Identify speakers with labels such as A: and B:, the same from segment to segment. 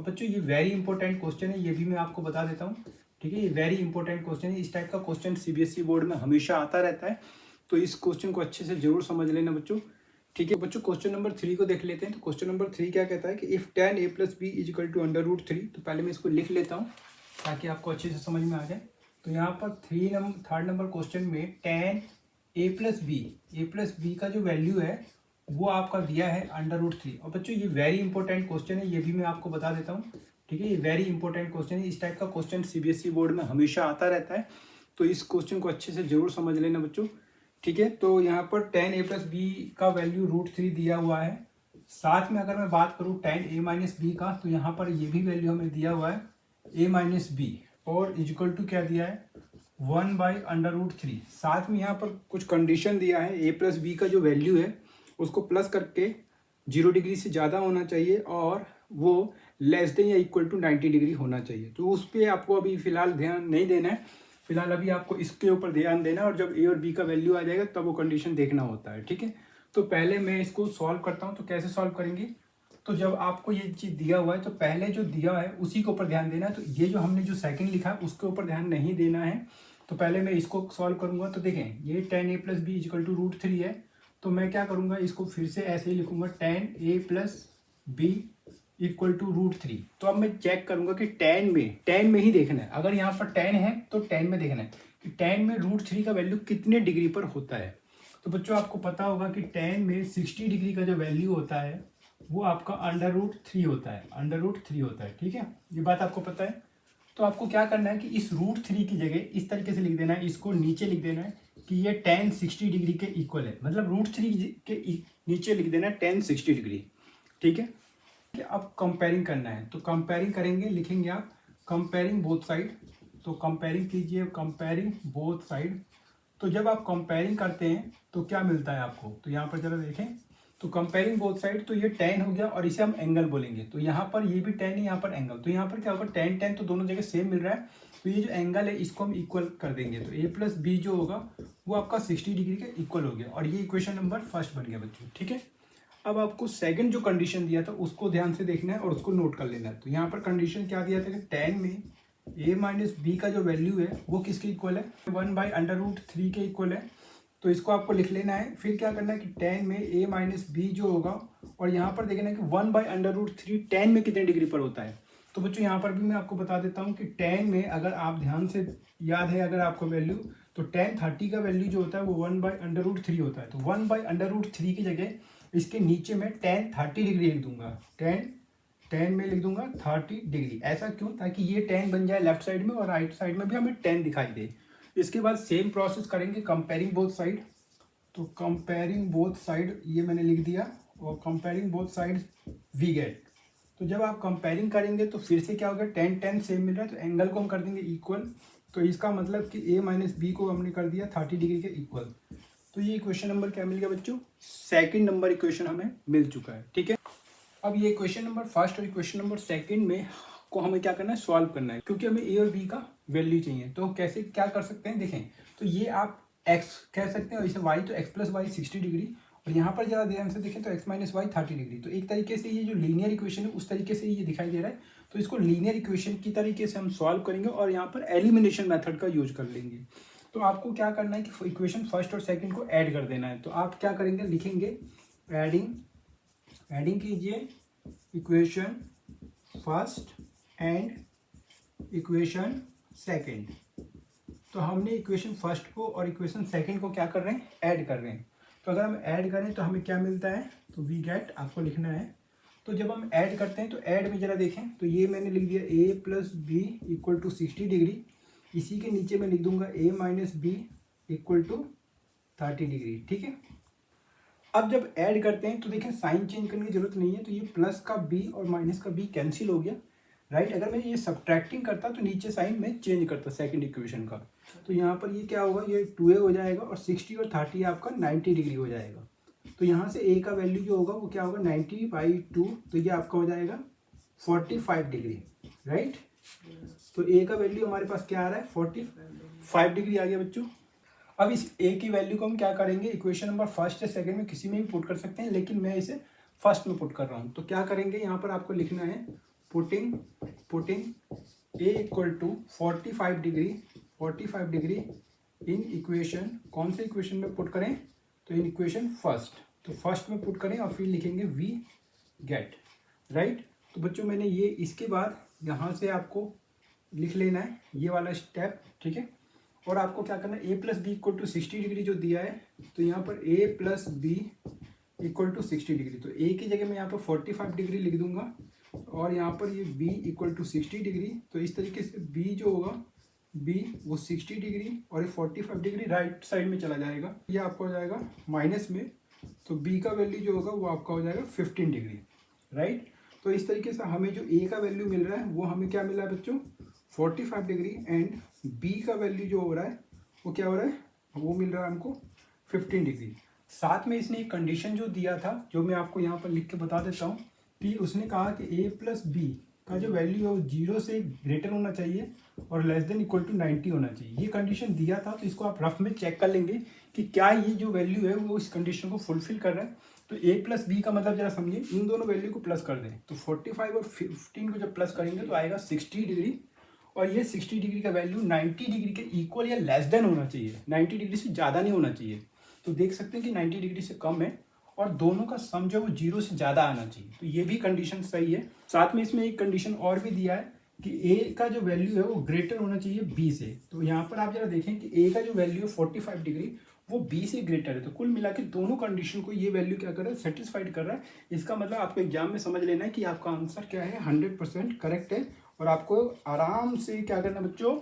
A: और बच्चों ये वेरी इंपॉर्टेंट क्वेश्चन है, ये भी मैं आपको बता देता हूँ। ठीक है, ये वेरी इंपॉर्टेंट क्वेश्चन है। इस टाइप का क्वेश्चन सीबीएसई बोर्ड में हमेशा आता रहता है, तो इस क्वेश्चन को अच्छे से जरूर समझ लेना बच्चों। ठीक है बच्चों, क्वेश्चन नंबर 3 को देख लेते हैं। तो क्वेश्चन नंबर 3 क्या कहता है कि इफ tan a + b = √3। तो पहले मैं इसको लिख लेता हूँ ताकि आपको अच्छे से समझ में आ जाए। तो यहाँ पर थर्ड नंबर क्वेश्चन में tan a + b का जो वैल्यू है वो आपका दिया है √3। और बच्चों ये वेरी इंपॉर्टेंट क्वेश्चन है, ये भी मैं आपको बता देता हूँ। ठीक है, ये वेरी इंपॉर्टेंट क्वेश्चन है। इस टाइप का क्वेश्चन सीबीएसई बोर्ड में हमेशा आता रहता है, तो इस क्वेश्चन को अच्छे से जरूर समझ लेना बच्चों। ठीक है, तो यहाँ पर tan a + b का वैल्यू √3 दिया हुआ है। साथ में अगर मैं बात करूँ tan a - b का, तो यहाँ पर ये भी वैल्यू हमें दिया हुआ है a - b, और इक्वल टू क्या दिया है 1/√3। साथ में यहाँ पर कुछ कंडीशन दिया है, a + b का जो वैल्यू है उसको प्लस करके 0 डिग्री से ज़्यादा होना चाहिए और वो लेस देन या इक्वल टू 90 डिग्री होना चाहिए। तो उस पर आपको अभी फिलहाल ध्यान नहीं देना है, फिलहाल अभी आपको इसके ऊपर ध्यान देना है, और जब ए और बी का वैल्यू आ जाएगा तब वो कंडीशन देखना होता है। ठीक है, तो पहले मैं इसको सॉल्व करता हूँ। तो कैसे सॉल्व करेंगे, तो जब आपको ये चीज़ दिया हुआ है तो पहले जो दिया है उसी के ऊपर ध्यान देना है। तो ये जो हमने जो सेकंड लिखा है उसके ऊपर ध्यान नहीं देना है। तो पहले मैं इसको सॉल्व करूंगा। तो देखें, ये tan a + b = √3 है। तो मैं क्या करूंगा, इसको फिर से ऐसे ही लिखूंगा tan a + b = √3। तो अब मैं चेक करूंगा कि tan में ही देखना है। अगर यहाँ पर tan है तो tan में देखना है कि tan में √3 का वैल्यू कितने डिग्री पर होता है। तो बच्चों आपको पता होगा कि tan में 60 डिग्री का जो वैल्यू होता है वो आपका √3 होता है, √3 होता है। ठीक है, ये बात आपको पता है। तो आपको क्या करना है कि इस √3 की जगह इस तरीके से लिख देना है, इसको नीचे लिख देना है कि ये tan 60 डिग्री के इक्वल है। मतलब √3 के नीचे लिख देना है tan 60 डिग्री। ठीक है, अब कंपेयरिंग करना है। तो कंपेयरिंग करेंगे, लिखेंगे आप कंपेयरिंग बोथ साइड। तो कंपेयरिंग कीजिए, कंपेयरिंग बोथ साइड। तो जब आप कंपेयरिंग करते हैं तो क्या मिलता है आपको, तो यहाँ पर जरा देखें। तो कंपेयरिंग बोथ साइड, तो ये tan हो गया और इसे हम एंगल बोलेंगे। तो यहाँ पर ये भी tan है, यहाँ पर एंगल। तो यहाँ पर क्या होगा, tan तो दोनों जगह सेम मिल रहा है। तो ये जो एंगल है इसको हम इक्वल कर देंगे। तो a + b जो होगा वो आपका 60 डिग्री के इक्वल हो गया, और ये इक्वेशन नंबर फर्स्ट बन गया बच्चों। ठीक है, अब आपको सेकंड जो कंडीशन दिया था उसको ध्यान से देखना है और उसको नोट कर लेना है। तो यहाँ पर कंडीशन क्या दिया था कि tan में a - b का जो वैल्यू है वो किसके इक्वल है, 1/√3 के इक्वल है। तो इसको आपको लिख लेना है। फिर क्या करना है कि tan में a - b जो होगा, और यहाँ पर देखना है कि 1/√3 tan में कितने डिग्री पर होता है। तो बच्चों यहाँ पर भी मैं आपको बता देता हूँ कि tan में अगर आप ध्यान से याद है अगर आपको वैल्यू, तो tan 30 का वैल्यू जो होता है वो 1/√3 होता है। तो 1/√3 की जगह इसके नीचे में tan 30 डिग्री लिख दूंगा। tan में लिख दूंगा 30 डिग्री। ऐसा क्यों, ताकि ये tan बन जाए लेफ्ट साइड में और राइट साइड में भी हमें tan दिखाई दे। इसके बाद सेम प्रोसेस करेंगे कंपेयरिंग बोथ साइड। तो कंपेयरिंग बोथ साइड ये मैंने लिख दिया, और comparing both side we get. तो जब आप कंपेयरिंग करेंगे तो फिर से क्या होगा, tan सेम मिल रहा है तो एंगल को हम कर देंगे इक्वल। तो इसका मतलब कि a - b को हमने कर दिया 30 डिग्री के इक्वल। तो ये इक्वेशन नंबर क्या मिल गया बच्चों, सेकंड नंबर इक्वेशन हमें मिल चुका है। ठीक है, अब ये इक्वेशन नंबर फर्स्ट और इक्वेशन नंबर सेकंड में को हमें क्या करना है, सॉल्व करना है, क्योंकि हमें a और b का वैल्यू चाहिए। तो कैसे क्या कर सकते हैं, देखें। तो ये आप x कह सकते हैं, और इसे y, तो x + y 60 डिग्री, और यहाँ पर जरा ध्यान से देखें तो x - y 30 डिग्री। तो एक तरीके से ये जो लीनियर इक्वेशन है उस तरीके से ये दिखाई दे रहा है। तो इसको लीनियर इक्वेशन की तरीके से हम सॉल्व करेंगे और यहाँ पर एलिमिनेशन मेथड का यूज कर लेंगे। तो आपको क्या करना है कि इक्वेशन फर्स्ट और सेकंड को ऐड कर देना है। तो आप क्या करेंगे, लिखेंगे एडिंग कीजिए equation first and equation second. तो हमने इक्वेशन फर्स्ट को और इक्वेशन सेकंड को क्या कर रहे हैं, ऐड कर रहे हैं। तो अगर हम ऐड करें तो हमें क्या मिलता है, तो वी गेट, आपको लिखना है। तो जब हम ऐड करते हैं तो ऐड में जरा देखें, तो ये मैंने लिख दिया a + b = 60 डिग्री। इसी के नीचे मैं लिख दूंगा a - b = 30 डिग्री। ठीक है, अब जब ऐड करते हैं तो देखें साइन चेंज करने की जरूरत नहीं है। तो ये प्लस का b और माइनस का b कैंसिल हो गया, राइट। अगर मैं ये सब्ट्रैक्टिंग करता तो नीचे साइन में चेंज करता सेकंड इक्वेशन का। तो यहाँ पर ये क्या होगा, ये 2a हो जाएगा, और 60 और 30 आपका 90 डिग्री हो जाएगा। तो यहाँ से a का वैल्यू जो होगा वो क्या होगा, 90/2। तो ये आपका हो जाएगा 45 डिग्री, राइट। तो a का वैल्यू हमारे पास क्या आ रहा है, 45 डिग्री आ गया बच्चों। अब इस a की वैल्यू को हम क्या करेंगे, इक्वेशन नंबर फर्स्ट या सेकंड में किसी में भी पुट कर सकते हैं, लेकिन मैं इसे फर्स्ट में पुट कर रहा हूँ। तो क्या करेंगे, यहाँ पर आपको लिखना है putting A equal to 45 degree in equation, कौन से इक्वेशन में पुट करें, तो इन इक्वेशन फर्स्ट, तो फर्स्ट में पुट करें और फिर लिखेंगे वी गेट, राइट। तो बच्चों मैंने ये इसके बाद यहाँ से आपको लिख लेना है ये वाला स्टेप, ठीक है। और आपको क्या करना है, A plus B equal to 60 degree जो दिया है, तो यहाँ पर A plus B equal to 60 degree, तो ए की जगह मैं यहाँ पर 45 डिग्री लिख दूंगा और यहाँ पर ये b इक्वल टू 60 डिग्री। तो इस तरीके से b जो होगा b वो 60 डिग्री और ये 45 डिग्री राइट साइड में चला जाएगा, ये आपका हो जाएगा माइनस में, तो b का वैल्यू जो होगा वो आपका हो जाएगा 15 डिग्री, राइट। तो इस तरीके से हमें जो a का वैल्यू मिल रहा है वो हमें क्या मिल रहा है बच्चों, 45 डिग्री, एंड b का वैल्यू जो हो रहा है वो क्या हो रहा है, वो मिल रहा है हमको 15 डिग्री। साथ में इसने एक कंडीशन जो दिया था, जो मैं आपको यहाँ पर लिख के बता देता हूँ, कि उसने कहा कि a प्लस बी का जो वैल्यू है वो 0 से ग्रेटर होना चाहिए और लेस देन इक्वल टू 90 होना चाहिए। ये कंडीशन दिया था, तो इसको आप रफ में चेक कर लेंगे कि क्या ये जो वैल्यू है वो इस कंडीशन को फुलफिल कर रहा है। तो a प्लस बी का मतलब जरा समझिए, इन दोनों वैल्यू को प्लस कर दें, तो 45 और 15 को जब प्लस करेंगे तो आएगा 60 डिग्री, और ये 60 डिग्री का वैल्यू 90 डिग्री के इक्वल या लेस देन होना चाहिए, 90 डिग्री से ज़्यादा नहीं होना चाहिए। तो देख सकते हैं कि 90 डिग्री से कम है और दोनों का सम जो है वो 0 से ज़्यादा आना चाहिए, तो ये भी कंडीशन सही है। साथ में इसमें एक कंडीशन और भी दिया है कि a का जो वैल्यू है वो ग्रेटर होना चाहिए b से। तो यहाँ पर आप जरा देखें कि a का जो वैल्यू है 45 डिग्री वो b से ग्रेटर है, तो कुल मिला के दोनों कंडीशन को ये वैल्यू क्या कर रहा है, सेटिस्फाइड कर रहा है। इसका मतलब आपको एग्जाम में समझ लेना है कि आपका आंसर क्या है, 100% करेक्ट है, और आपको आराम से क्या करना है बच्चों,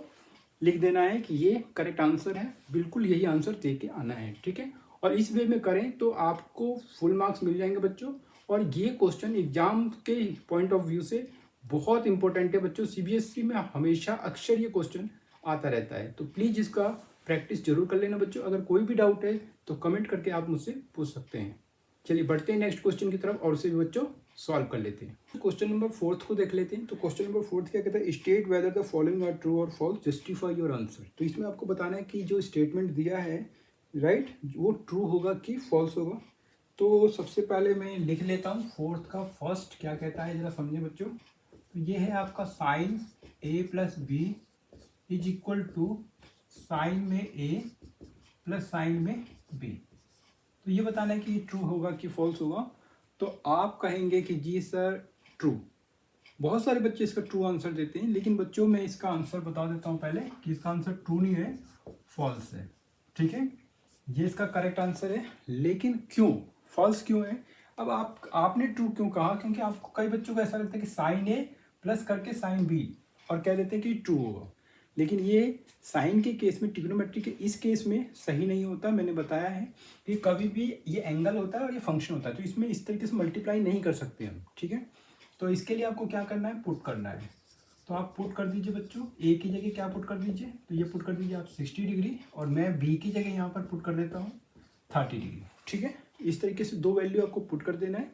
A: लिख देना है कि ये करेक्ट आंसर है, बिल्कुल यही आंसर दे के आना है, ठीक है। और इस वे में करें तो आपको फुल मार्क्स मिल जाएंगे बच्चों। और ये क्वेश्चन एग्जाम के पॉइंट ऑफ व्यू से बहुत इंपॉर्टेंट है बच्चों, सीबीएसई में हमेशा अक्सर ये क्वेश्चन आता रहता है, तो प्लीज़ इसका प्रैक्टिस जरूर कर लेना बच्चों। अगर कोई भी डाउट है तो कमेंट करके आप मुझसे पूछ सकते हैं। चलिए बढ़ते हैं नेक्स्ट क्वेश्चन की तरफ और उसे भी बच्चों सॉल्व कर लेते हैं। क्वेश्चन नंबर 4 को देख लेते हैं। तो क्वेश्चन नंबर 4 क्या कहता है, state whether the following are true और फॉल्स, जस्टिफाई योर आंसर। तो इसमें आपको बताना है कि जो स्टेटमेंट दिया है, राइट, वो ट्रू होगा कि फॉल्स होगा। तो सबसे पहले मैं लिख लेता हूँ 4 का फर्स्ट क्या कहता है, जरा समझिए बच्चों। तो ये है आपका sine a plus B is equal to sine में a प्लस साइन में b। तो ये बताना है कि ये ट्रू होगा कि फॉल्स होगा। तो आप कहेंगे कि जी सर ट्रू। बहुत सारे बच्चे इसका ट्रू आंसर देते हैं, लेकिन बच्चों मैं इसका आंसर बता देता हूँ पहले कि इसका आंसर ट्रू नहीं है, फॉल्स है, ठीक है। ये इसका करेक्ट आंसर है, लेकिन क्यों फॉल्स क्यों है। अब आपने ट्रू क्यों कहा, क्योंकि आपको कई बच्चों को ऐसा लगता है कि साइन ए प्लस करके साइन बी और कह देते हैं कि ट्रू होगा, लेकिन ये साइन के केस में, ट्रिग्नोमेट्री के इस केस में सही नहीं होता। मैंने बताया है कि कभी भी ये एंगल होता है और ये फंक्शन होता है, तो इसमें इस तरीके से मल्टीप्लाई नहीं कर सकते हम, ठीक है। तो इसके लिए आपको क्या करना है, पुट करना है। तो आप पुट कर दीजिए बच्चों, ए की जगह क्या पुट कर दीजिए, तो ये पुट कर दीजिए आप 60 डिग्री, और मैं बी की जगह यहाँ पर पुट कर देता हूँ 30 डिग्री, ठीक है। इस तरीके से दो वैल्यू आपको पुट कर देना है,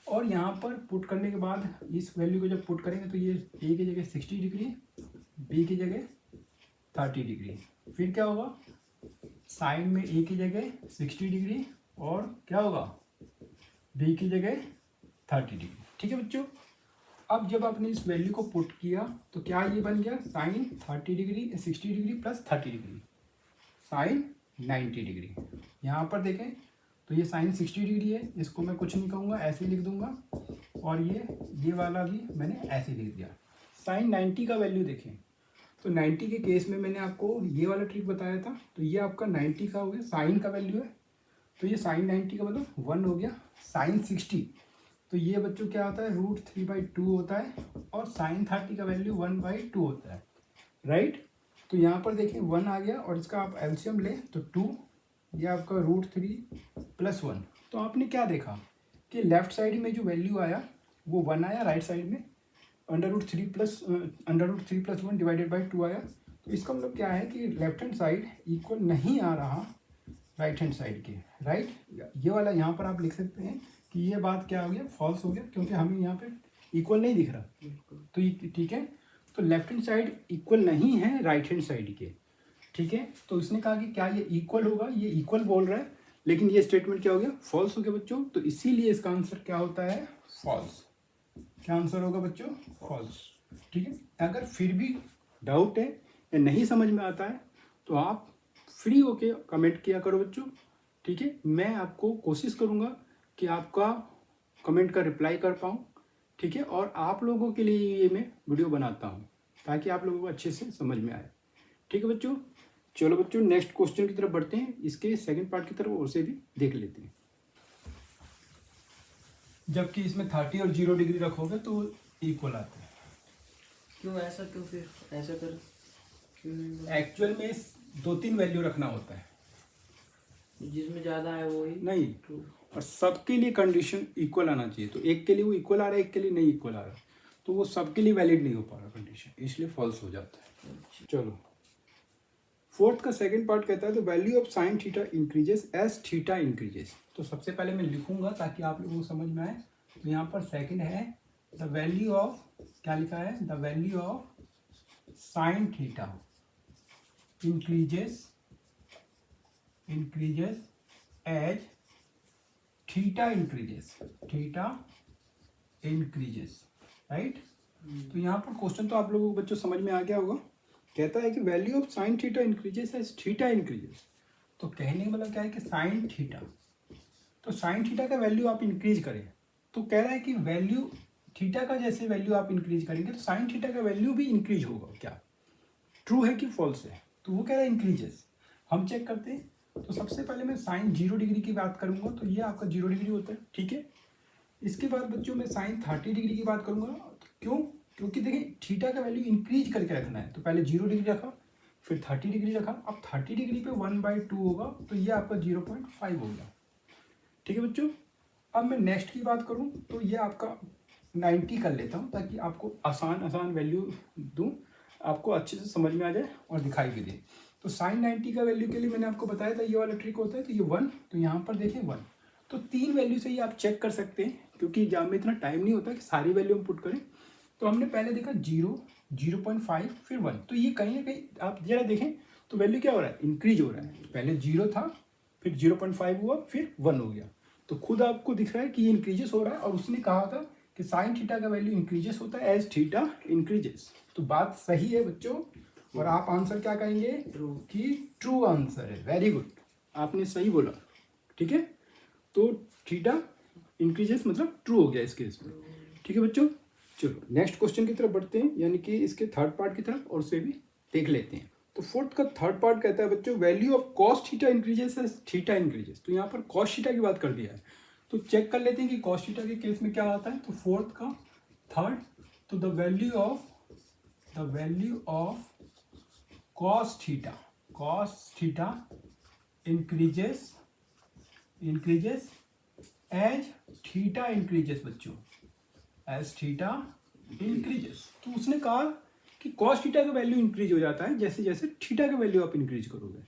A: और यहाँ पर पुट करने के बाद इस वैल्यू को जब पुट करेंगे तो ये ए की जगह 60 डिग्री, बी की जगह 30 डिग्री, फिर क्या होगा, साइन में ए की जगह 60 डिग्री और क्या होगा, बी की जगह 30 डिग्री, ठीक है बच्चों। अब जब आपने इस वैल्यू को पुट किया तो क्या ये बन गया, sine 30 degree 60 degree plus 30 degree, sine 90 degree. यहाँ पर देखें तो ये साइन 60 डिग्री है, इसको मैं कुछ नहीं कहूँगा, ऐसे ही लिख दूंगा, और ये वाला भी मैंने ऐसे लिख दिया। साइन 90 का वैल्यू देखें, तो 90 के केस में मैंने आपको ये वाला ट्रिक बताया था, तो ये आपका 90 का हो गया, साइन का वैल्यू है, तो ये साइन 90 का मतलब 1 हो गया। साइन 60 तो ये बच्चों क्या होता है, √3/2 होता है, और साइन 30 का वैल्यू 1/2 होता है, राइट। तो यहाँ पर देखिए 1 आ गया, और इसका आप एलसीएम लें तो 2, ये आपका √3 + 1। तो आपने क्या देखा कि लेफ्ट साइड में जो वैल्यू आया वो 1 आया, राइट साइड में √3 + 1 डिवाइडेड बाई 2 आया। तो इसका मतलब क्या है कि लेफ्ट हैंड साइड इक्वल नहीं आ रहा राइट हैंड साइड के, राइट। ये वाला यहाँ पर आप लिख सकते हैं कि ये बात क्या हो गया, फॉल्स हो गया, क्योंकि हमें यहाँ पे इक्वल नहीं दिख रहा। तो ये ठीक है, तो लेफ्ट हैंड साइड इक्वल नहीं है राइट हैंड साइड के, ठीक है। तो इसने कहा कि क्या ये इक्वल होगा, ये इक्वल बोल रहा है, लेकिन ये स्टेटमेंट क्या हो गया, फॉल्स हो गया बच्चों। तो इसीलिए इसका आंसर क्या होता है, फॉल्स, क्या आंसर होगा बच्चों? फॉल्स। ठीक है, अगर फिर भी डाउट है या नहीं समझ में आता है तो आप फ्री होके कमेंट किया करो बच्चों। ठीक है, मैं आपको कोशिश करूँगा कि आपका कमेंट का रिप्लाई कर पाऊँ। ठीक है, और आप लोगों के लिए ये मैं वीडियो बनाता हूँ ताकि आप लोगों को अच्छे से समझ में आए। ठीक है बच्चों, चलो बच्चों नेक्स्ट क्वेश्चन की तरफ बढ़ते हैं। इसके सेकंड पार्ट की तरफ और से भी देख लेते हैं। जबकि इसमें 30 और 0 डिग्री रखोगे तो इक्वल आते हैं।
B: क्यों ऐसा, क्यों फिर ऐसा कर क्यों नहीं?
A: एक्चुअल में 2-3 वैल्यू रखना होता है,
B: जिसमें ज़्यादा है वो ही
A: नहीं,
B: ट्रू।
A: और सबके लिए कंडीशन इक्वल आना चाहिए। तो एक के लिए वो इक्वल आ रहा है, एक के लिए नहीं इक्वल आ रहा है, तो वो सबके लिए वैलिड नहीं हो पा रहा कंडीशन, इसलिए फॉल्स हो जाता है। चलो फोर्थ का सेकंड पार्ट कहता है the value of sine theta increases as theta increases. तो सबसे पहले मैं लिखूंगा ताकि आप लोगों को समझ में आए। तो यहाँ पर सेकंड है द वैल्यू ऑफ, क्या लिखा है, the value of sine theta increases as theta increases, right. तो यहाँ पर क्वेश्चन तो आप लोगों को बच्चों समझ में आ गया होगा। कहता है कि value of sine theta increases as theta increases. तो कहने का मतलब क्या है कि साइन थीटा, तो साइन थीटा का वैल्यू आप इंक्रीज करें, तो कह रहा है कि वैल्यू थीटा का जैसे वैल्यू आप इंक्रीज करेंगे तो साइन थीटा का वैल्यू भी इंक्रीज होगा। क्या ट्रू है कि फॉल्स है? तो वो कह रहा है इंक्रीजेस। हम चेक करते हैं। तो सबसे पहले मैं साइन 0 डिग्री की बात करूंगा, तो ये आपका 0 डिग्री होता है। ठीक है, इसके बाद बच्चों मैं साइन 30 डिग्री की बात करूंगा। क्यों? क्योंकि देखिए थीटा का वैल्यू इंक्रीज करके रखना है, तो पहले 0 डिग्री रखा, फिर 30 डिग्री रखा। अब 30 डिग्री पे 1/2 होगा, तो ये आपका 0.5 हो गया। ठीक है बच्चों, अब मैं नेक्स्ट की बात करूं तो ये आपका 90 कर लेता हूं ताकि आपको आसान वैल्यू दूं, आपको अच्छे से समझ में आ जाए और दिखाई भी दे। तो साइन 90 का वैल्यू के लिए मैंने आपको बताया था ये वाला ट्रिक होता है। तो ये 1, तो यहाँ पर देखिए 1, तो 3 वैल्यू से ही आप चेक कर सकते हैं, क्योंकि एग्जाम में इतना टाइम नहीं होता कि सारी वैल्यू हम पुट करें। तो हमने पहले देखा 0, 0.5, फिर 1, तो ये कहीं ना कहीं आप जरा देखें तो वैल्यू क्या हो रहा है, इंक्रीज हो रहा है। पहले 0 था, फिर 0.5 हुआ, फिर 1 हो गया। तो खुद आपको दिख रहा है कि ये इंक्रीजेस हो रहा है। और उसने कहा था कि साइन थीटा का वैल्यू इंक्रीजेस होता है एज थीटा इंक्रीजेस। तो बात सही है बच्चों, और आप आंसर क्या कहेंगे?
B: ट्रू।
A: कि ट्रू आंसर है। वेरी गुड, आपने सही बोला। ठीक है, तो थीटा इंक्रीजेस मतलब ट्रू हो गया इस केस में। ठीक है बच्चों, चलो नेक्स्ट क्वेश्चन की तरफ बढ़ते हैं, यानी कि इसके थर्ड पार्ट की तरफ, और से भी देख लेते हैं। तो फोर्थ का थर्ड पार्ट कहता है बच्चों value of cos theta increases as theta increases. तो यहाँ पर कॉस थीटा की बात कर दिया है, तो चेक कर लेते हैं कि कॉस थीटा के केस में क्या आता है। तो फोर्थ का थर्ड, तो the value of cos theta increases as theta increases बच्चों, एज थीटा इंक्रीजेस। तो उसने कहा कि कॉस थीटा का वैल्यू इंक्रीज हो जाता है जैसे जैसे थीटा का वैल्यू आप इंक्रीज करोगे।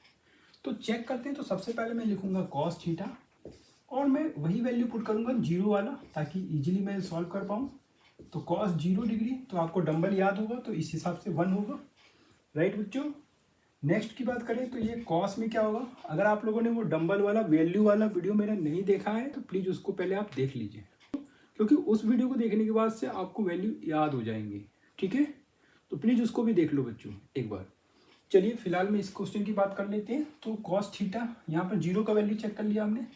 A: तो चेक करते हैं। तो सबसे पहले मैं लिखूंगा कॉस थीटा, और मैं वही वैल्यू पुट करूंगा 0 वाला, ताकि इजीली मैं सॉल्व कर पाऊँ। तो कॉस 0 डिग्री, तो आपको डंबल याद होगा, तो इस हिसाब से 1 होगा। राइट बच्चों, नेक्स्ट की बात करें तो ये कॉस में क्या होगा। अगर आप लोगों ने वो डंबल वाला वैल्यू वाला वीडियो मेरा नहीं देखा है तो प्लीज़ उसको पहले आप देख लीजिए, क्योंकि उस वीडियो को देखने के बाद से आपको वैल्यू याद हो जाएंगे। ठीक है, तो प्लीज़ उसको भी देख लो बच्चों एक बार। चलिए फिलहाल में इस क्वेश्चन की बात कर लेते हैं। तो कॉस थीटा, यहाँ पर 0 का वैल्यू चेक कर लिया हमने।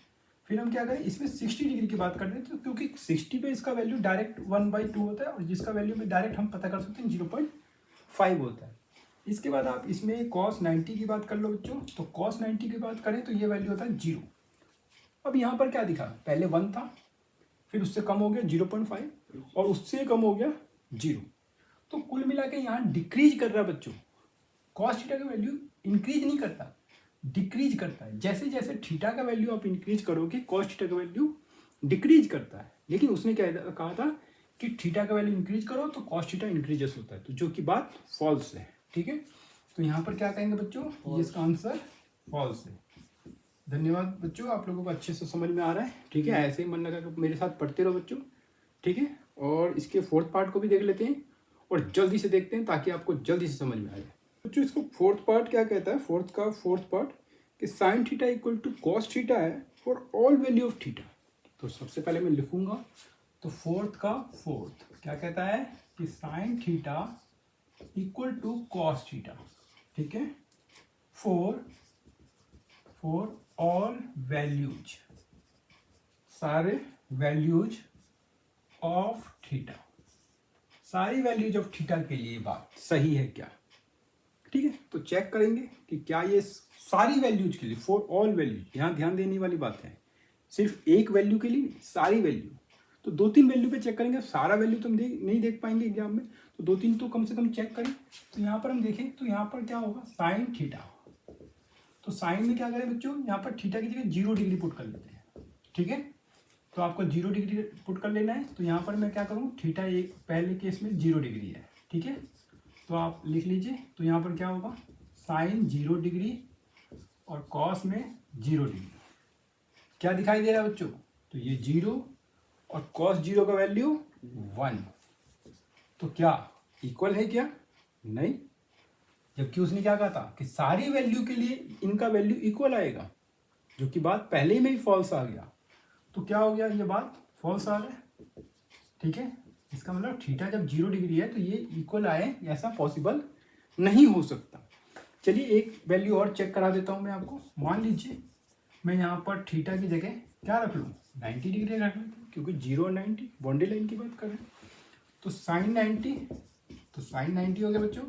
A: फिर हम क्या करें, इसमें 60 डिग्री की बात कर रहे हैं, तो क्योंकि 60 पे इसका वैल्यू डायरेक्ट 1/2 होता है, और जिसका वैल्यू में डायरेक्ट हम पता कर सकते हैं 0.5 होता है। इसके बाद आप इसमें cos 90 की बात कर लो बच्चों। तो cos 90 की बात करें तो ये वैल्यू होता है 0। अब यहाँ पर क्या दिखा, पहले 1 था, फिर उससे कम हो गया 0.5, और उससे कम हो गया 0। तो कुल मिला के यहाँ डिक्रीज कर रहा है बच्चों। cos थीटा का वैल्यू इंक्रीज नहीं करता, डिक्रीज करता है। जैसे जैसे थीटा का वैल्यू आप इंक्रीज करोगे cos थीटा का वैल्यू डिक्रीज करता है। लेकिन उसने क्या कहा था कि थीटा का वैल्यू इंक्रीज करो तो cos थीटा इंक्रीजेस होता है, तो जो कि बात फॉल्स है। ठीक है, तो यहाँ पर क्या कहेंगे बच्चों, ये इसका आंसर फॉल्स है। धन्यवाद बच्चों, आप लोगों को अच्छे से समझ में आ रहा है। ठीक है, ऐसे ही मन लगा कर मेरे साथ पढ़ते रहो बच्चों। ठीक है, और इसके फोर्थ पार्ट को भी देख लेते हैं, और जल्दी से देखते हैं ताकि आपको जल्दी से समझ में आ जाए बच्चों। इसको फोर्थ पार्ट क्या कहता है, फोर्थ पार्ट कि sine theta equal to cos theta है for all value of theta. तो सबसे पहले मैं लिखूंगा तो फोर्थ का फोर्थ क्या कहता है कि sine theta equal to cos theta, ठीक है, फॉर ऑल वैल्यूज, सारे वैल्यूज ऑफ थीटा, सारी वैल्यूज ऑफ थीटा के लिए बात सही है क्या, ठीक है। तो चेक करेंगे कि क्या ये सारी वैल्यूज के लिए, फॉर ऑल वैल्यूज, यहाँ ध्यान देने वाली बात है, सिर्फ एक वैल्यू के लिए सारी वैल्यू। तो 2-3 वैल्यू पे चेक करेंगे, सारा वैल्यू तो हम नहीं देख पाएंगे एग्जाम में, तो 2-3 तो कम से कम चेक करें। तो यहाँ पर हम देखें तो यहाँ पर क्या होगा, साइन थीटा, तो साइन में क्या करें बच्चों, यहाँ पर थीटा की जगह 0 डिग्री पुट कर लेते हैं, ठीक है। तो आपको 0 डिग्री पुट कर लेना है। तो यहाँ पर मैं क्या करूँ, थीटा एक पहले केस में 0 डिग्री है, ठीक है, तो आप लिख लीजिए। तो यहाँ पर क्या होगा, साइन 0 डिग्री और कॉस में 0 डिग्री, क्या दिखाई दे रहा है बच्चों, तो ये 0 और कॉस 0 का वैल्यू 1, तो क्या इक्वल है क्या, नहीं, जबकि उसने क्या कहा था कि सारी वैल्यू के लिए इनका वैल्यू इक्वल आएगा, जो कि बात पहले में ही फॉल्स आ गया। तो क्या हो गया, ये बात फॉल्स आ रहा है, ठीक है। इसका मतलब थीटा जब 0 डिग्री है तो ये इक्वल आए, ऐसा पॉसिबल नहीं हो सकता। चलिए एक वैल्यू और चेक करा देता हूँ मैं आपको। मान लीजिए मैं यहाँ पर थीटा की जगह क्या रख लूँ, 90 डिग्री रख लूँ, क्योंकि 0 और 90 बाउंड्री लाइन की बात कर रहे हैं। तो साइन 90, तो साइन 90 हो गया बच्चों,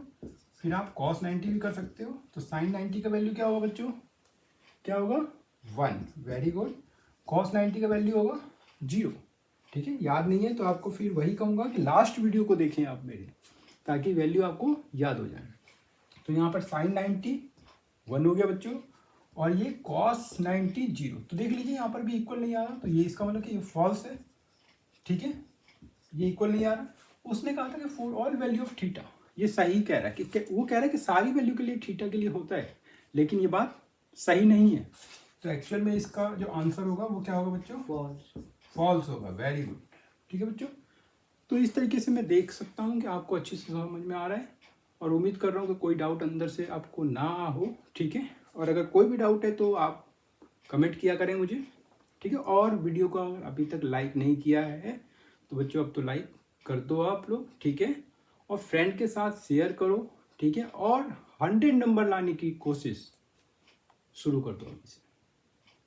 A: फिर आप कॉस 90 भी कर सकते हो। तो साइन 90 का वैल्यू क्या होगा बच्चों, क्या होगा 1, वेरी गुड। कॉस 90 का वैल्यू होगा 0, ठीक है। याद नहीं है तो आपको फिर वही कहूँगा कि लास्ट वीडियो को देखें आप मेरे, ताकि वैल्यू आपको याद हो जाए। तो यहाँ पर साइन 90 1 हो गया बच्चों, और ये कॉस 90 0। तो देख लीजिए यहाँ पर भी इक्वल नहीं आ रहा, तो ये इसका मतलब कि फॉल्स है, ठीक है, ये इक्वल नहीं आ रहा। उसने कहा था कि for all value of theta, ये सही कह रहा है कि वो कह रहा है कि सारी वैल्यू के लिए थीटा के लिए होता है, लेकिन ये बात सही नहीं है। तो एक्चुअल में इसका जो आंसर होगा वो क्या होगा बच्चों, फॉल्स होगा, वेरी गुड, ठीक है बच्चों। तो इस तरीके से मैं देख सकता हूँ कि आपको अच्छे से समझ में आ रहा है, और उम्मीद कर रहा हूँ कि कोई डाउट अंदर से आपको ना हो, ठीक है। और अगर कोई भी डाउट है तो आप कमेंट किया करें मुझे, ठीक है। और वीडियो को अगर अभी तक लाइक नहीं किया है तो बच्चों अब तो लाइक कर दो आप लोग, ठीक है, और फ्रेंड के साथ शेयर करो, ठीक है, और 100 नंबर लाने की कोशिश शुरू कर दो अभी से,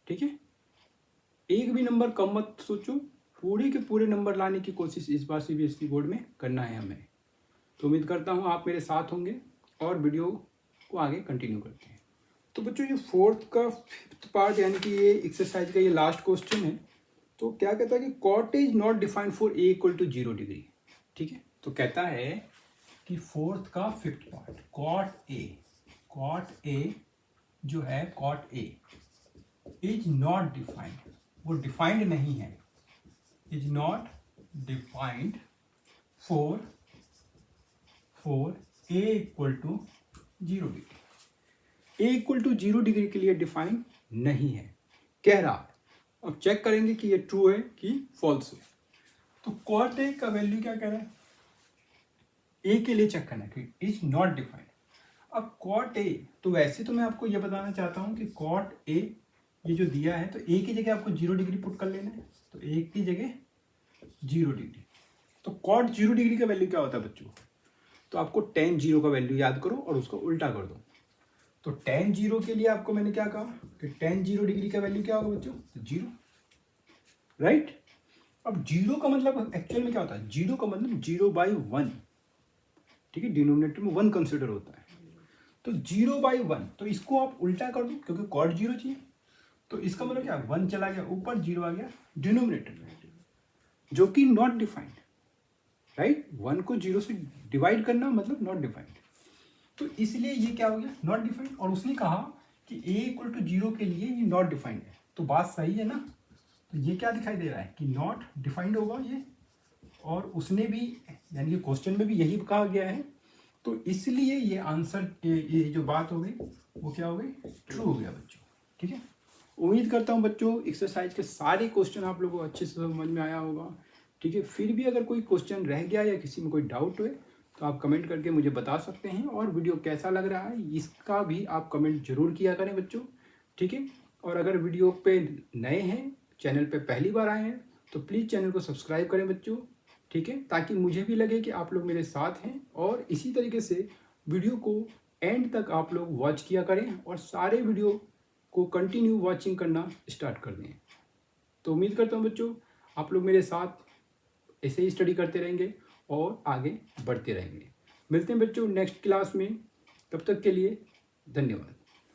A: ठीक है। एक भी नंबर कम मत सोचो, पूरे के पूरे नंबर लाने की कोशिश इस बार CBSE बोर्ड में करना है हमें। तो उम्मीद करता हूँ आप मेरे साथ होंगे, और वीडियो को आगे कंटिन्यू करते हैं। तो बच्चों ये फोर्थ का 5th पार्ट, यानी कि ये एक्सरसाइज का ये लास्ट क्वेश्चन है। तो क्या कहता है कि cot is not defined for a equal to 0 degree, ठीक है। तो कहता है कि फोर्थ का 5th पार्ट, कॉट ए जो है, cot A is not defined, वो डिफाइंड नहीं है, is not defined for a equal to 0 degree, a equal to 0 degree के लिए डिफाइंड नहीं है, कह रहा है। अब चेक करेंगे कि ये ट्रू है कि फॉल्स है। तो कॉट ए का वैल्यू क्या कह रहा है, ए के लिए चेक करना है कि इज नॉट डिफाइंड। अब कॉट ए, तो वैसे तो मैं आपको ये बताना चाहता हूँ कि कॉट ए ये जो दिया है, तो ए की जगह आपको 0 डिग्री पुट कर लेना है। तो ए की जगह 0 डिग्री, तो कॉट 0 डिग्री का वैल्यू क्या होता है बच्चों, तो आपको tan 0 का वैल्यू याद करो और उसको उल्टा कर दो। तो tan 0 के लिए आपको मैंने क्या कहा कि tan 0 डिग्री का वैल्यू क्या होगा बच्चों, 0, राइट। अब 0 का मतलब एक्चुअल में क्या होता है, 0 का मतलब 0/1, ठीक है, डिनोमिनेटर में 1 कंसिडर होता है। तो 0/1, तो इसको आप उल्टा कर दो, क्योंकि कॉट 0 चाहिए। तो इसका मतलब क्या, 1 चला गया ऊपर, 0 आ गया डिनोमिनेटर में, जो कि नॉट डिफाइंड, राइट। 1 को 0 से डिवाइड करना मतलब नॉट डिफाइंड, तो इसलिए ये क्या हो गया, नॉट डिफाइंड। और उसने कहा कि a इक्वल टू 0 के लिए ये नॉट डिफाइंड है, तो बात सही है ना। तो ये क्या दिखाई दे रहा है कि नॉट डिफाइंड होगा ये, और उसने भी, यानी कि क्वेश्चन में भी यही कहा गया है। तो इसलिए ये आंसर, ये जो बात हो गई वो क्या हो गई, ट्रू हो गया बच्चों, ठीक है। उम्मीद करता हूँ बच्चों एक्सरसाइज के सारे क्वेश्चन आप लोगों को अच्छे से समझ में आया होगा, ठीक है। फिर भी अगर कोई क्वेश्चन रह गया या किसी में कोई डाउट हुए तो आप कमेंट करके मुझे बता सकते हैं, और वीडियो कैसा लग रहा है इसका भी आप कमेंट जरूर किया करें बच्चों, ठीक है। और अगर वीडियो पे नए हैं, चैनल पे पहली बार आए हैं, तो प्लीज़ चैनल को सब्सक्राइब करें बच्चों, ठीक है, ताकि मुझे भी लगे कि आप लोग मेरे साथ हैं। और इसी तरीके से वीडियो को एंड तक आप लोग वॉच किया करें और सारे वीडियो को कंटिन्यू वॉचिंग करना स्टार्ट कर दें। तो उम्मीद करता हूँ बच्चों आप लोग मेरे साथ ऐसे ही स्टडी करते रहेंगे और आगे बढ़ते रहेंगे। मिलते हैं बच्चों नेक्स्ट क्लास में, तब तक के लिए धन्यवाद।